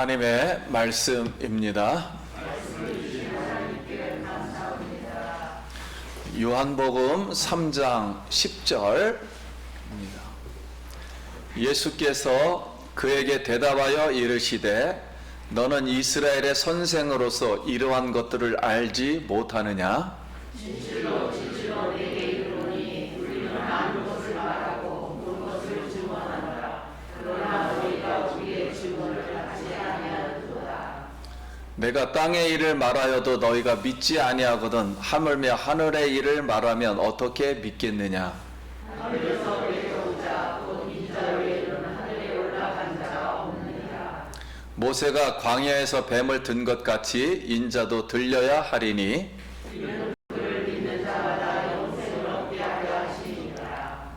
하나님의 말씀입니다. 요한복음 3장 10절입니다. 예수께서 그에게 대답하여 이르시되 너는 이스라엘의 선생으로서 이러한 것들을 알지 못하느냐? 진실로 내게 이르노니 우리는 아는 것을 말하고 본 것을 증언하노라. 그러나 너희가 우리의 증언을 받지 아니하는도다. 내가 땅의 일을 말하여도 너희가 믿지 아니하거든 하물며 하늘의 일을 말하면 어떻게 믿겠느냐? 하늘에서 내려온 자 곧 인자 외에는 하늘에 올라간 자가 없느니라. 모세가 광야에서 뱀을 든 것 같이 인자도 들려야 하리니 이는 그를 믿는 자마다 영생을 얻게 하려 하시니라.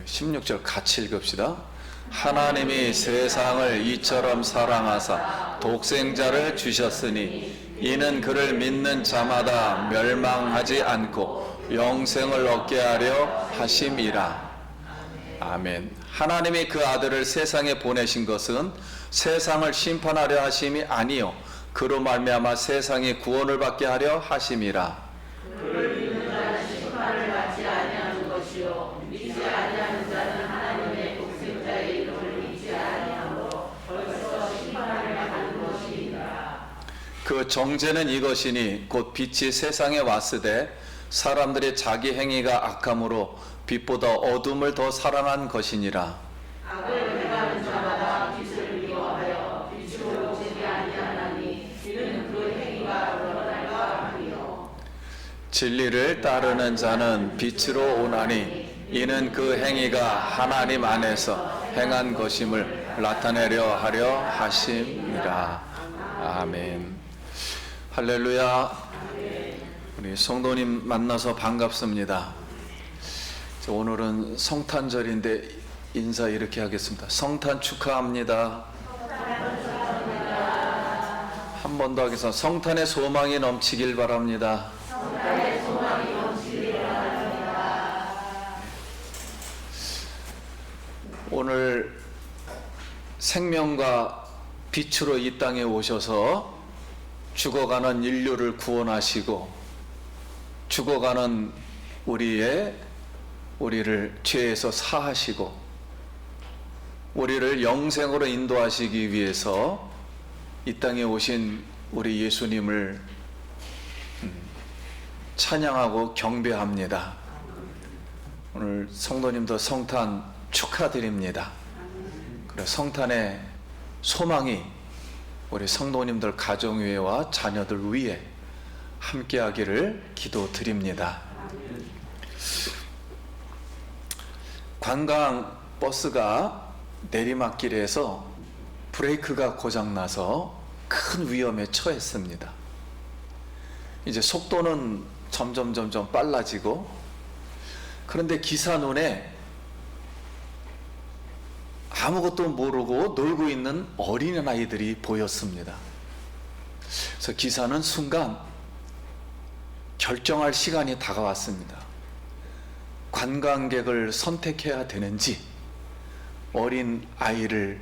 16절 같이 읽읍시다. 하나님이 세상을 이처럼 사랑하사 독생자를 주셨으니 이는 그를 믿는 자마다 멸망하지 않고 영생을 얻게 하려 하심이라. 아멘. 하나님이 그 아들을 세상에 보내신 것은 세상을 심판하려 하심이 아니요 그로 말미암아 세상이 구원을 받게 하려 하심이라. 그를 믿는 자는 심판을 받지 아니하는 것이요 믿지 아니하는 자는 하나님의 독생자의 이름을 믿지 아니하므로 벌써 심판을 받는 것이니라. 그 정죄는 이것이니 곧 빛이 세상에 왔으되 사람들이 자기 행위가 악함으로 빛보다 어둠을 더 사랑한 것이니라. 악을 행하는 자마다 빛을 미워하여 빛으로 오지 아니하나니 이는 그 행위가 드러날까 함이요. 진리를 따르는 자는 빛으로 오나니 이는 그 행위가 하나님 안에서 행한 것임을 나타내려 하려 하심이라. 아멘. 할렐루야. 우리 성도님 만나서 반갑습니다. 오늘은 성탄절인데 인사 이렇게 하겠습니다. 성탄 축하합니다. 한 번 더 하겠습니다. 성탄의 소망이 넘치길 바랍니다. 오늘 생명과 빛으로 이 땅에 오셔서 죽어가는 인류를 구원하시고 죽어가는 우리를 죄에서 사하시고 우리를 영생으로 인도하시기 위해서 이 땅에 오신 우리 예수님을 찬양하고 경배합니다. 오늘 성도님도 성탄 축하드립니다. 그래 성탄의 소망이 우리 성도님들 가정 위에와 자녀들 위에 함께하기를 기도드립니다. 관광 버스가 내리막길에서 브레이크가 고장나서 큰 위험에 처했습니다. 이제 속도는 점점 빨라지고 그런데 기사 눈에 아무것도 모르고 놀고 있는 어린아이들이 보였습니다. 그래서 기사는 순간 결정할 시간이 다가왔습니다. 관광객을 선택해야 되는지 어린 아이를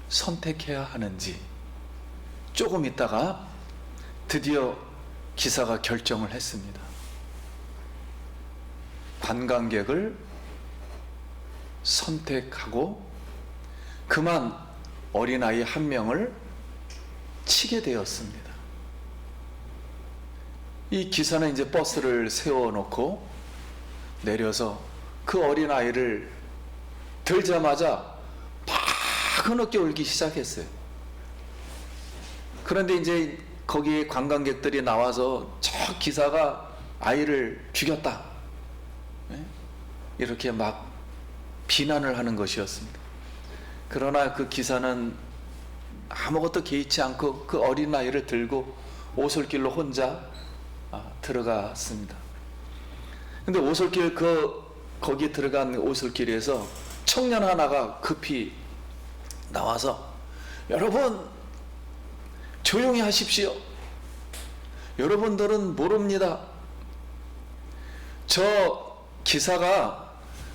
선택해야 하는지 조금 있다가 드디어 기사가 결정을 했습니다. 관광객을 선택하고 그만 어린아이 한 명을 치게 되었습니다. 이 기사는 이제 버스를 세워놓고 내려서 그 어린아이를 들자마자 바그럽게 울기 시작했어요. 그런데 이제 거기 관광객들이 나와서 저 기사가 아이를 죽였다 이렇게 막 비난을 하는 것이었습니다. 그러나 그 기사는 아무것도 개의치 않고 그 어린아이를 들고 오솔길로 혼자 들어갔습니다. 근데 오솔길 거기 들어간 오솔길에서 청년 하나가 급히 나와서 여러분 조용히 하십시오. 여러분들은 모릅니다. 저 기사가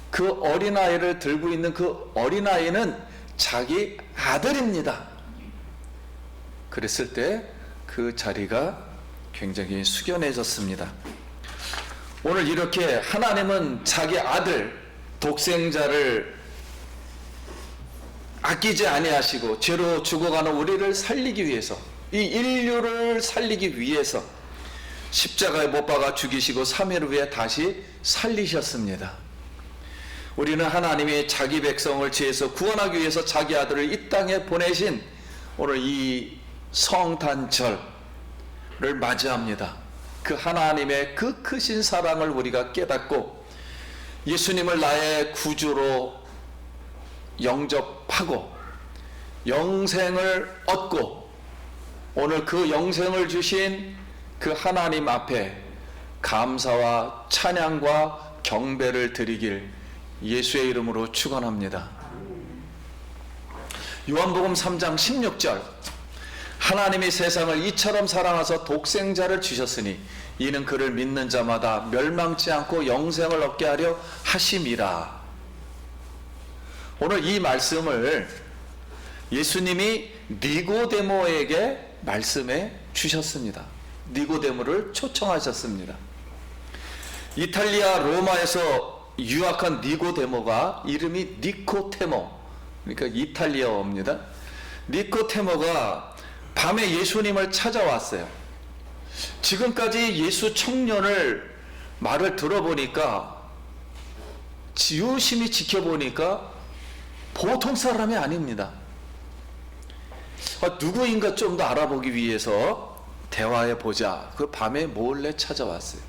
그 어린아이를 들고 있는 그 어린아이는 자기 아들입니다. 그랬을 때 그 자리가 굉장히 숙연해졌습니다. 오늘 이렇게 하나님은 자기 아들 독생자를 아끼지 아니하시고 죄로 죽어가는 우리를 살리기 위해서, 이 인류를 살리기 위해서 십자가에 못 박아 죽이시고 3일 후에 다시 살리셨습니다. 우리는 하나님이 자기 백성을 죄에서 구원하기 위해서 자기 아들을 이 땅에 보내신 오늘 이 성탄절을 맞이합니다. 그 하나님의 그 크신 사랑을 우리가 깨닫고 예수님을 나의 구주로 영접하고 영생을 얻고 오늘 그 영생을 주신 그 하나님 앞에 감사와 찬양과 경배를 드리길 예수의 이름으로 축원합니다. 요한복음 3장 16절, 하나님이 세상을 이처럼 사랑하사 독생자를 주셨으니 이는 그를 믿는 자마다 멸망치 않고 영생을 얻게 하려 하심이라. 오늘 이 말씀을 예수님이 니고데모에게 말씀해 주셨습니다. 니고데모를 초청하셨습니다. 이탈리아 로마에서 유학한 니고데모가 이름이 니코테모, 그러니까 이탈리아어입니다. 니코테모가 밤에 예수님을 찾아왔어요. 지금까지 예수 청년을 말을 들어보니까, 유심히 지켜보니까 보통 사람이 아닙니다. 누구인가 좀 더 알아보기 위해서 대화해 보자. 그 밤에 몰래 찾아왔어요.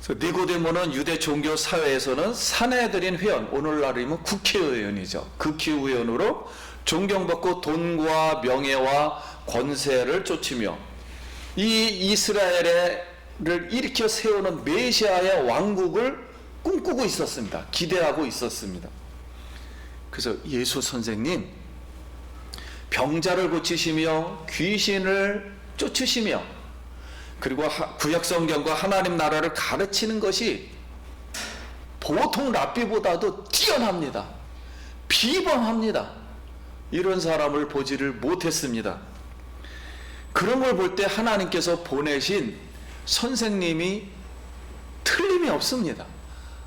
니고데모는 유대 종교 사회에서는 사내들인 회원, 오늘날이면 국회의원이죠. 국회의원으로 존경받고 돈과 명예와 권세를 쫓으며 이 이스라엘을 일으켜 세우는 메시아의 왕국을 꿈꾸고 있었습니다. 기대하고 있었습니다. 그래서 예수 선생님, 병자를 고치시며 귀신을 쫓으시며 그리고 구약 성경과 하나님 나라를 가르치는 것이 보통 랍비보다도 뛰어납니다. 비범합니다. 이런 사람을 보지를 못했습니다. 그런 걸 볼 때 하나님께서 보내신 선생님이 틀림이 없습니다.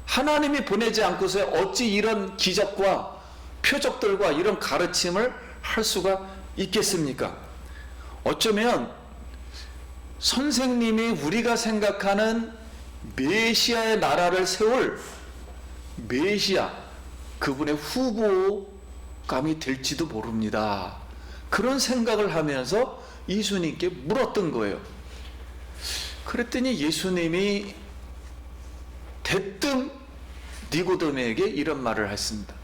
하나님이 보내지 않고서 어찌 이런 기적과 표적들과 이런 가르침을 할 수가 있겠습니까? 어쩌면 선생님이 우리가 생각하는 메시아의 나라를 세울 메시아, 그분의 후보감이 될지도 모릅니다. 그런 생각을 하면서 예수님께 물었던 거예요. 그랬더니 예수님이 대뜸 니고데모에게 이런 말을 했습니다.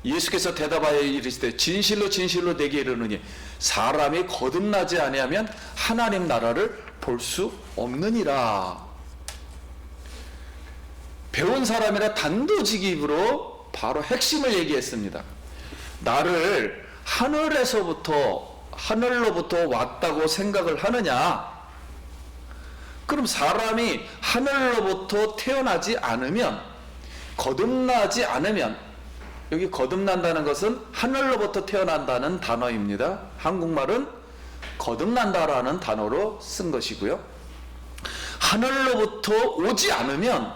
예수께서 대답하여 이르시되 진실로 진실로 내게 이르노니 사람이 거듭나지 아니하면 하나님 나라를 볼 수 없느니라. 배운 사람이라 단도직입으로 바로 핵심을 얘기했습니다. 나를 하늘로부터 왔다고 생각을 하느냐? 그럼 사람이 하늘로부터 태어나지 않으면, 거듭나지 않으면, 여기 거듭난다는 것은 하늘로부터 태어난다는 단어입니다. 한국말은 거듭난다라는 단어로 쓴 것이고요. 하늘로부터 오지 않으면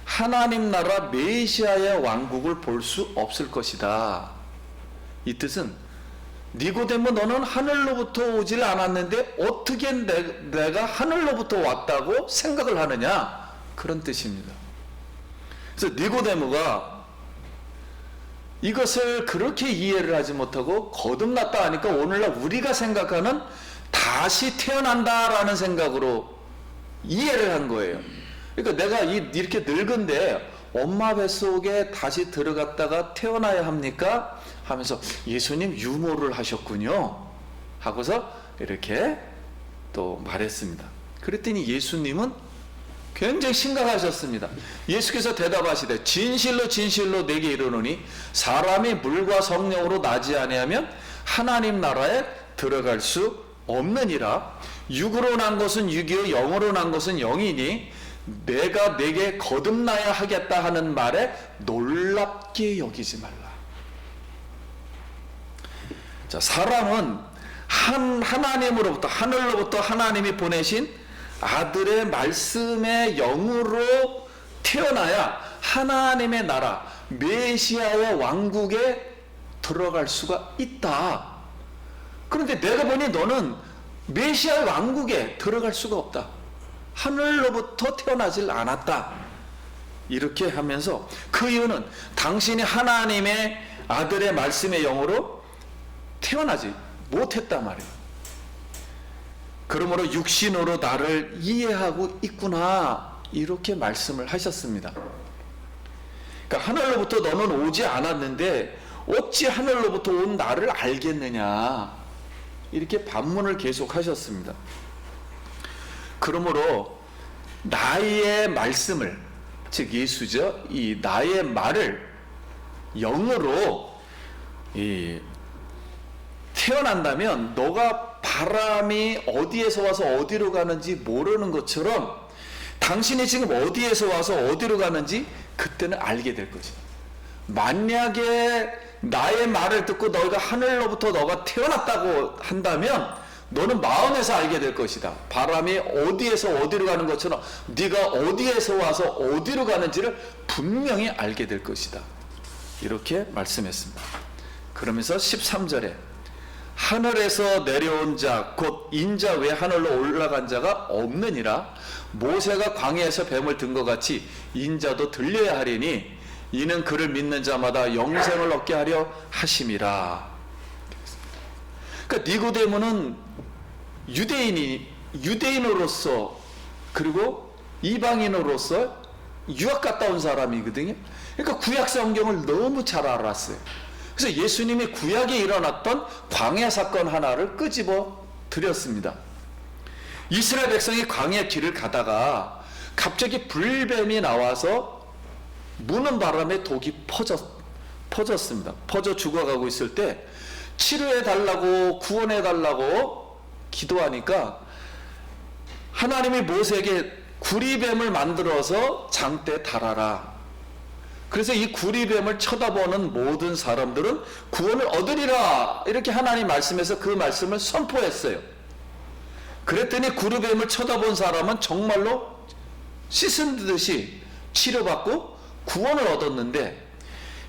하나님 나라 메시아의 왕국을 볼 수 없을 것이다. 이 뜻은 니고데모, 너는 하늘로부터 오질 않았는데 어떻게 내가 하늘로부터 왔다고 생각을 하느냐? 그런 뜻입니다. 그래서 니고데모가 이것을 그렇게 이해를 하지 못하고 거듭났다 하니까 오늘날 우리가 생각하는 다시 태어난다라는 생각으로 이해를 한 거예요. 그러니까 내가 이렇게 늙은데 엄마 뱃속에 다시 들어갔다가 태어나야 합니까? 하면서 예수님 유머를 하셨군요 하고서 이렇게 또 말했습니다. 그랬더니 예수님은 굉장히 심각하셨습니다. 예수께서 대답하시되 진실로 진실로 내게 이르노니 사람이 물과 성령으로 나지 아니하면 하나님 나라에 들어갈 수 없느니라. 육으로 난 것은 육이요 영으로 난 것은 영이니 내가 내게 거듭나야 하겠다 하는 말에 놀랍게 여기지 말라. 자, 사람은 하나님으로부터, 하늘로부터 하나님이 보내신 아들의 말씀의 영으로 태어나야 하나님의 나라, 메시아의 왕국에 들어갈 수가 있다. 그런데 내가 보니 너는 메시아의 왕국에 들어갈 수가 없다. 하늘로부터 태어나질 않았다. 이렇게 하면서 그 이유는 당신이 하나님의 아들의 말씀의 영으로 태어나지 못했단 말이에요. 그러므로 육신으로 나를 이해하고 있구나, 이렇게 말씀을 하셨습니다. 그러니까 하늘로부터 너는 오지 않았는데 어찌 하늘로부터 온 나를 알겠느냐, 이렇게 반문을 계속 하셨습니다. 그러므로 나의 말씀을, 즉 예수죠, 이 나의 말을 영으로 태어난다면 너가 바람이 어디에서 와서 어디로 가는지 모르는 것처럼 당신이 지금 어디에서 와서 어디로 가는지 그때는 알게 될 것이다. 만약에 나의 말을 듣고 너희가 하늘로부터 너가 태어났다고 한다면 너는 마음에서 알게 될 것이다. 바람이 어디에서 어디로 가는 것처럼 네가 어디에서 와서 어디로 가는지를 분명히 알게 될 것이다. 이렇게 말씀했습니다. 그러면서 13절에 하늘에서 내려온 자 곧 인자 외 하늘로 올라간 자가 없느니라. 모세가 광야에서 뱀을 든 것 같이 인자도 들려야 하리니 이는 그를 믿는 자마다 영생을 얻게 하려 하심이라. 그러니까 니고데모는 유대인으로서 그리고 이방인으로서 유학 갔다 온 사람이거든요. 그러니까 구약 성경을 너무 잘 알았어요. 그래서 예수님이 구약에 일어났던 광야 사건 하나를 끄집어 드렸습니다. 이스라엘 백성이 광야 길을 가다가 갑자기 불뱀이 나와서 무는 바람에 독이 퍼졌습니다. 퍼져 죽어가고 있을 때 치료해 달라고 구원해 달라고 기도하니까 하나님이 모세에게 구리뱀을 만들어서 장대에 달아라. 그래서 이 구리뱀을 쳐다보는 모든 사람들은 구원을 얻으리라, 이렇게 하나님 말씀에서 그 말씀을 선포했어요. 그랬더니 구리뱀을 쳐다본 사람은 정말로 씻은 듯이 치료받고 구원을 얻었는데,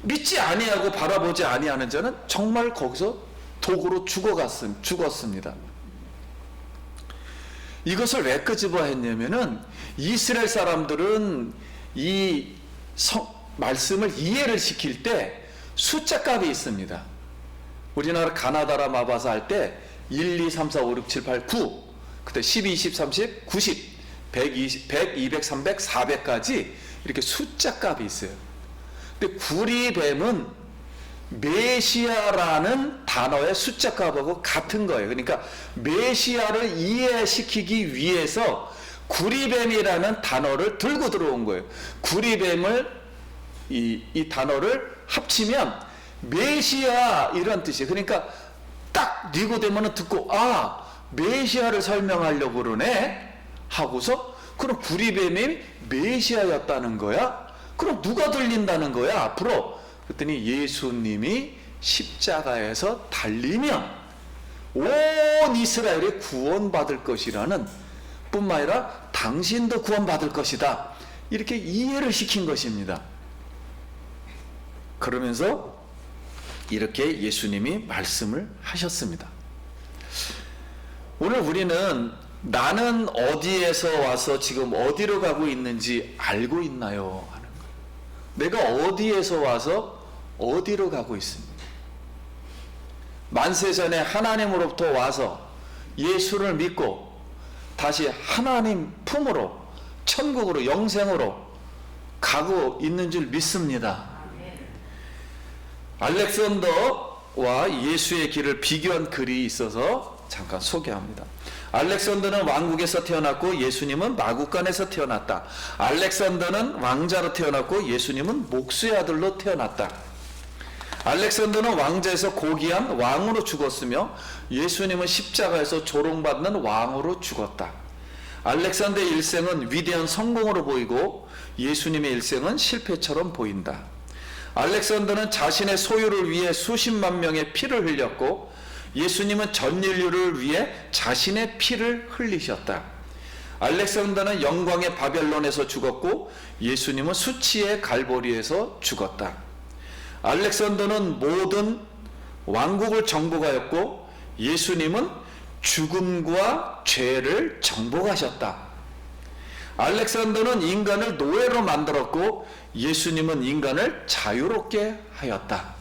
믿지 아니하고 바라보지 아니하는 자는 정말 거기서 독으로 죽었습니다. 이것을 왜 끄집어 했냐면은 이스라엘 사람들은 이 말씀을 이해를 시킬 때 숫자 값이 있습니다. 우리나라 가나다라 마바사 할 때 1, 2, 3, 4, 5, 6, 7, 8, 9, 그때 12, 20, 30, 90, 120, 100, 200, 300, 400까지 이렇게 숫자 값이 있어요. 근데 구리뱀은 메시아라는 단어의 숫자 값하고 같은 거예요. 그러니까 메시아를 이해시키기 위해서 구리뱀이라는 단어를 들고 들어온 거예요. 구리뱀을 이 단어를 합치면 메시아, 이런 뜻이에요. 그러니까 딱 니고데모는 듣고 메시아를 설명하려고 그러네 하고서, 그럼 구리뱀이 메시아였다는 거야? 그럼 누가 들린다는 거야 앞으로? 그랬더니 예수님이 십자가에서 달리면 온 이스라엘이 구원받을 것이라는, 뿐만 아니라 당신도 구원받을 것이다, 이렇게 이해를 시킨 것입니다. 그러면서 이렇게 예수님이 말씀을 하셨습니다. 오늘 우리는 나는 어디에서 와서 지금 어디로 가고 있는지 알고 있나요? 하는 거예요. 내가 어디에서 와서 어디로 가고 있습니까? 만세전에 하나님으로부터 와서 예수를 믿고 다시 하나님 품으로, 천국으로, 영생으로 가고 있는 줄 믿습니다. 알렉산더와 예수의 길을 비교한 글이 있어서 잠깐 소개합니다. 알렉산더는 왕국에서 태어났고 예수님은 마국간에서 태어났다. 알렉산더는 왕자로 태어났고 예수님은 목수의 아들로 태어났다. 알렉산더는 왕자에서 고귀한 왕으로 죽었으며 예수님은 십자가에서 조롱받는 왕으로 죽었다. 알렉산더의 일생은 위대한 성공으로 보이고 예수님의 일생은 실패처럼 보인다. 알렉산더는 자신의 소유를 위해 수십만 명의 피를 흘렸고 예수님은 전 인류를 위해 자신의 피를 흘리셨다. 알렉산더는 영광의 바벨론에서 죽었고 예수님은 수치의 갈보리에서 죽었다. 알렉산더는 모든 왕국을 정복하였고 예수님은 죽음과 죄를 정복하셨다. 알렉산더는 인간을 노예로 만들었고 예수님은 인간을 자유롭게 하였다.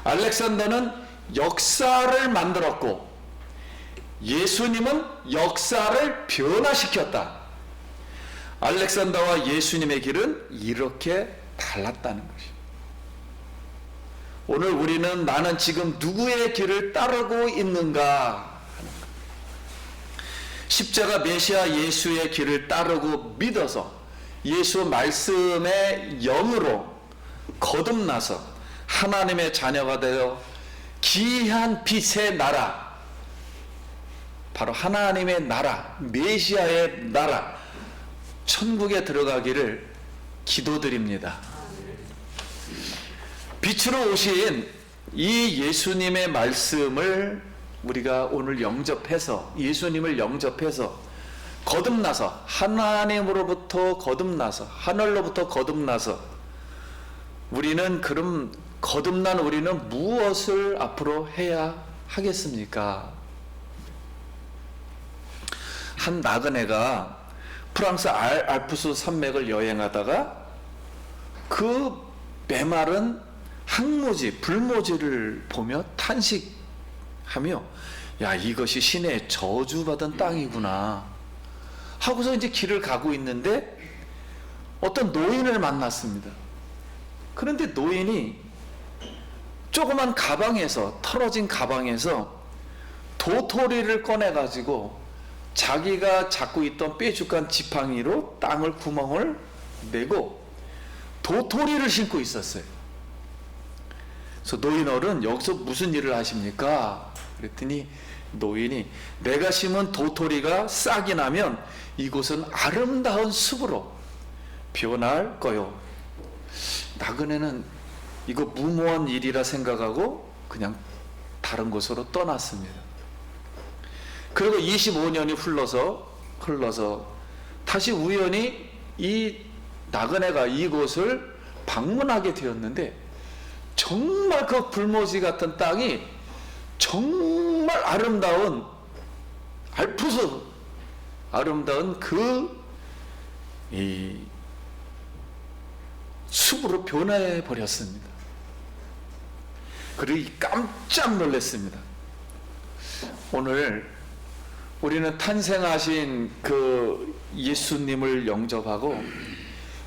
알렉산더는 역사를 만들었고 예수님은 역사를 변화시켰다. 알렉산더와 예수님의 길은 이렇게 달랐다는 것이다. 오늘 우리는 나는 지금 누구의 길을 따르고 있는가 하는 것. 십자가 메시아 예수의 길을 따르고 믿어서 예수 말씀의 영으로 거듭나서 하나님의 자녀가 되어 귀한 빛의 나라, 바로 하나님의 나라, 메시아의 나라, 천국에 들어가기를 기도드립니다. 빛으로 오신 이 예수님의 말씀을 우리가 오늘 영접해서, 예수님을 영접해서 거듭나서, 하나님으로부터 거듭나서, 하늘로부터 거듭나서 우리는 그럼 거듭난 우리는 무엇을 앞으로 해야 하겠습니까? 한 나그네가 프랑스 알프스 산맥을 여행하다가 그 메마른 항모지, 불모지를 보며 탄식하며 야, 이것이 신의 저주받은 땅이구나 하고서 이제 길을 가고 있는데 어떤 노인을 만났습니다. 그런데 노인이 조그만 가방에서, 털어진 가방에서 도토리를 꺼내가지고 자기가 잡고 있던 뾰족한 지팡이로 땅을 구멍을 내고 도토리를 심고 있었어요. 그래서 노인 어른, 여기서 무슨 일을 하십니까? 그랬더니 노인이 내가 심은 도토리가 싹이 나면 이곳은 아름다운 숲으로 변할 거요. 나그네는 이거 무모한 일이라 생각하고 그냥 다른 곳으로 떠났습니다. 그리고 25년이 흘러서 다시 우연히 이 나그네가 이곳을 방문하게 되었는데 정말 그 불모지 같은 땅이 정말 아름다운 알프스 아름다운 이 숲으로 변해 버렸습니다. 그리고 깜짝 놀랐습니다. 오늘 우리는 탄생하신 그 예수님을 영접하고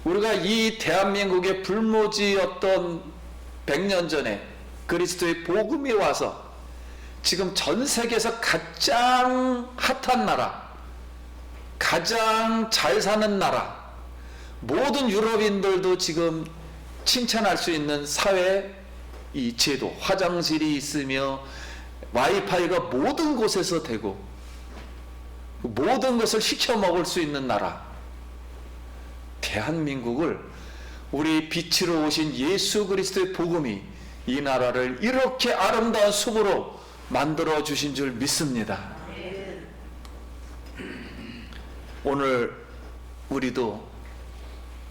우리가 이 대한민국의 불모지였던 100년 전에 그리스도의 복음이 와서 지금 전 세계에서 가장 핫한 나라, 가장 잘 사는 나라, 모든 유럽인들도 지금 칭찬할 수 있는 사회 이 제도, 화장실이 있으며 와이파이가 모든 곳에서 되고 모든 것을 시켜 먹을 수 있는 나라, 대한민국을 우리 빛으로 오신 예수 그리스도의 복음이 이 나라를 이렇게 아름다운 숲으로 만들어 주신 줄 믿습니다. 오늘 우리도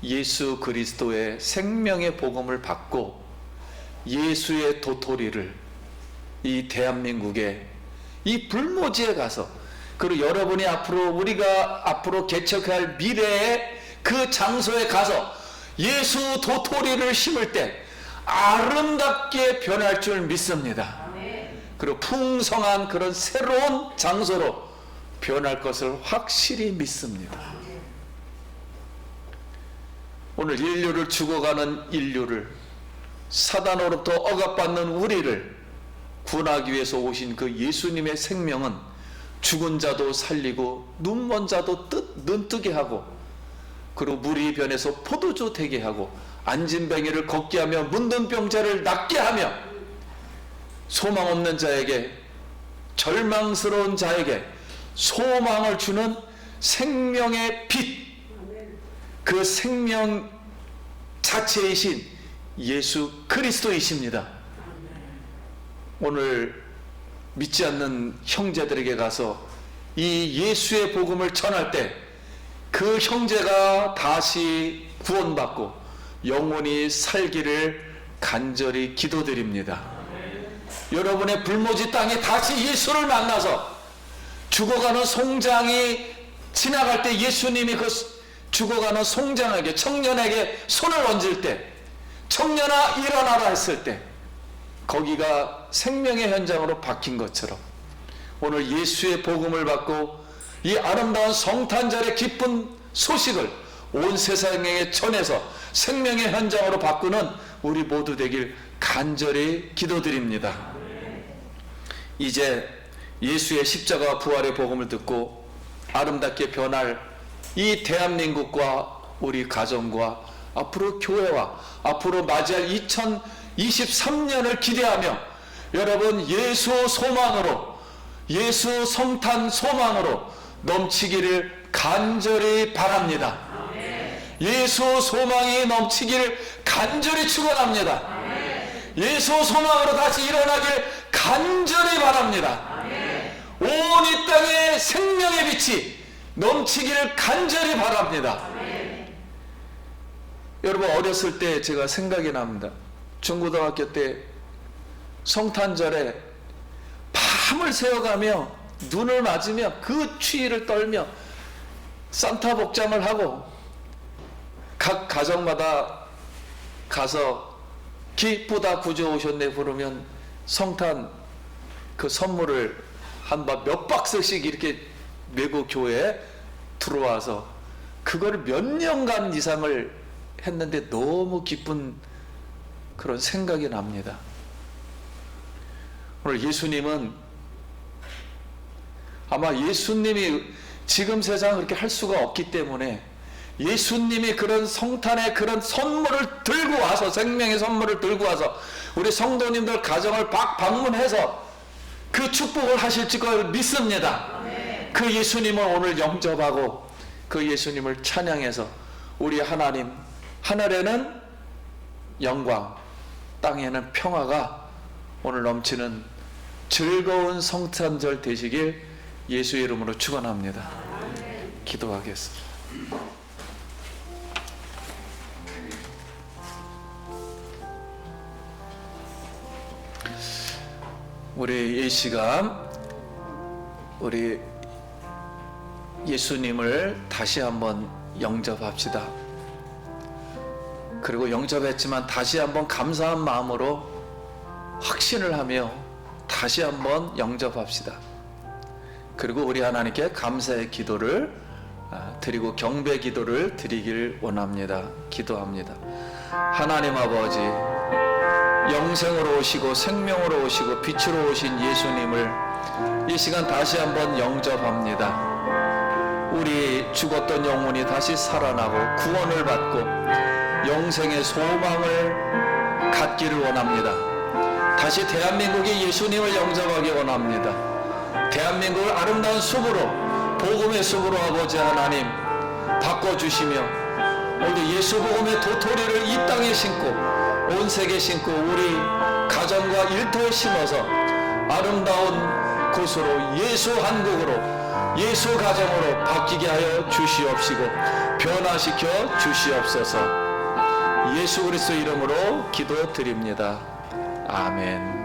예수 그리스도의 생명의 복음을 받고 예수의 도토리를 이 대한민국의 이 불모지에 가서, 그리고 여러분이 우리가 앞으로 개척할 미래의 그 장소에 가서 예수 도토리를 심을 때 아름답게 변할 줄 믿습니다. 그리고 풍성한 그런 새로운 장소로 변할 것을 확실히 믿습니다. 오늘 인류를 죽어가는 인류를, 사단으로부터 억압받는 우리를 구원하기 위해서 오신 그 예수님의 생명은 죽은 자도 살리고 눈먼 자도 눈뜨게 하고, 그리고 물이 변해서 포도주 되게 하고, 안진뱅이를 걷게 하며 문둥 병자를 낫게 하며, 소망 없는 자에게, 절망스러운 자에게 소망을 주는 생명의 빛, 그 생명 자체이신 예수 그리스도이십니다. 오늘 믿지 않는 형제들에게 가서 이 예수의 복음을 전할 때 그 형제가 다시 구원받고 영원히 살기를 간절히 기도드립니다. 여러분의 불모지 땅에 다시 예수를 만나서 죽어가는 송장이 지나갈 때 예수님이 그 죽어가는 송장에게, 청년에게 손을 얹을 때, 청년아 일어나라 했을 때 거기가 생명의 현장으로 바뀐 것처럼 오늘 예수의 복음을 받고 이 아름다운 성탄절의 기쁜 소식을 온 세상에 전해서 생명의 현장으로 바꾸는 우리 모두 되길 간절히 기도드립니다. 이제 예수의 십자가와 부활의 복음을 듣고 아름답게 변할 이 대한민국과 우리 가정과 앞으로 교회와 앞으로 맞이할 2023년을 기대하며 여러분 예수 소망으로, 예수 성탄 소망으로 넘치기를 간절히 바랍니다. 예수 소망이 넘치기를 간절히 축원합니다. 예수 소망으로 다시 일어나길 간절히 바랍니다. 온 이 땅에 생명의 빛이 넘치기를 간절히 바랍니다. 여러분 어렸을 때 제가 생각이 납니다. 중고등학교 때 성탄절에 밤을 새워가며 눈을 맞으며 그 추위를 떨며 산타 복장을 하고 각 가정마다 가서 기쁘다 구주 오셨네 부르면 성탄 그 선물을 한 몇 박스씩 이렇게 메고 교회에 들어와서 그걸 몇 년간 이상을 했는데 너무 기쁜 그런 생각이 납니다. 오늘 예수님은 아마 예수님이 지금 세상 그렇게 할 수가 없기 때문에 예수님이 그런 성탄의 그런 선물을 들고 와서 생명의 선물을 들고 와서 우리 성도님들 가정을 방문해서 그 축복을 하실 줄 믿습니다. 그 예수님을 오늘 영접하고 그 예수님을 찬양해서 우리 하나님 하늘에는 영광 땅에는 평화가 오늘 넘치는 즐거운 성탄절 되시길 예수의 이름으로 축원합니다. 기도하겠습니다. 우리 이 시간 우리 예수님을 다시 한번 영접합시다. 그리고 영접했지만 다시 한번 감사한 마음으로 확신을 하며 다시 한번 영접합시다. 그리고 우리 하나님께 감사의 기도를 드리고 경배 기도를 드리길 원합니다. 기도합니다. 하나님 아버지, 영생으로 오시고 생명으로 오시고 빛으로 오신 예수님을 이 시간 다시 한번 영접합니다. 우리 죽었던 영혼이 다시 살아나고 구원을 받고 영생의 소망을 갖기를 원합니다. 다시 대한민국이 예수님을 영접하기 원합니다. 대한민국을 아름다운 숲으로, 복음의 숲으로 아버지 하나님 바꿔주시며 오늘 예수 복음의 도토리를 이 땅에 심고 온 세계에 심고 우리 가정과 일터에 심어서 아름다운 곳으로 예수 한국으로 예수 가정으로 바뀌게 하여 주시옵시고 변화시켜 주시옵소서. 예수 그리스도 이름으로 기도드립니다. 아멘.